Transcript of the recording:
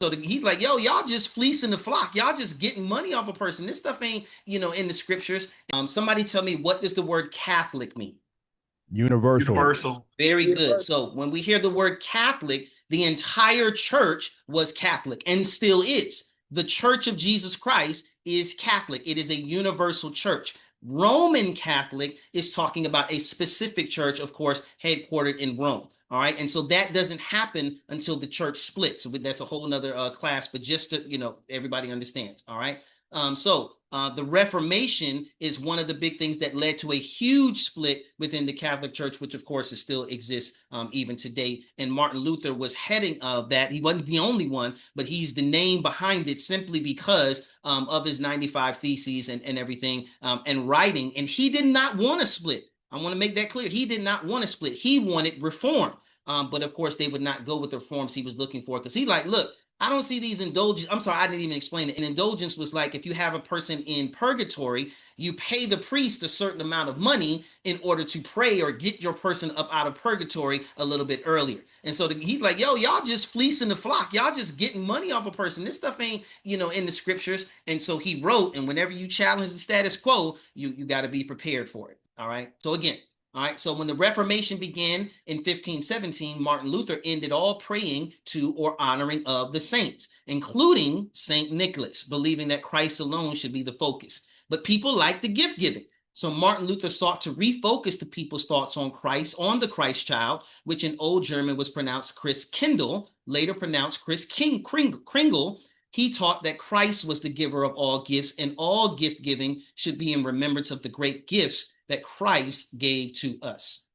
So he's like, yo, y'all just fleecing the flock. Y'all just getting money off a person. This stuff ain't, in the scriptures. Somebody tell me, what does the word Catholic mean? Universal. Universal. Very good. So when we hear the word Catholic, the entire church was Catholic and still is. The Church of Jesus Christ is Catholic. It is a universal church. Roman Catholic is talking about a specific church, of course, headquartered in Rome. All right. And so that doesn't happen until the church splits. So that's a whole nother class, but just to, everybody understands. All right. The Reformation is one of the big things that led to a huge split within the Catholic Church, which of course still exists even today. And Martin Luther was heading of that. He wasn't the only one, but he's the name behind it simply because of his 95 Theses and everything and writing. And he did not want to split. I want to make that clear. He did not want to split. He wanted reform. But of course, they would not go with the reforms he was looking for because he like, look, I don't see these indulgences. I'm sorry, I didn't even explain it. An indulgence was like if you have a person in purgatory, you pay the priest a certain amount of money in order to pray or get your person up out of purgatory a little bit earlier. And so he's like, yo, y'all just fleecing the flock. Y'all just getting money off a person. This stuff ain't, in the scriptures. And so he wrote, and whenever you challenge the status quo, you got to be prepared for it. All right. So again, all right, so when the Reformation began in 1517, Martin Luther ended all praying to or honoring of the saints, including St. Nicholas, believing that Christ alone should be the focus. But people like the gift giving. So Martin Luther sought to refocus the people's thoughts on Christ, on the Christ child, which in Old German was pronounced Christkindl, later pronounced Kringle. He taught that Christ was the giver of all gifts, and all gift giving should be in remembrance of the great gifts that Christ gave to us.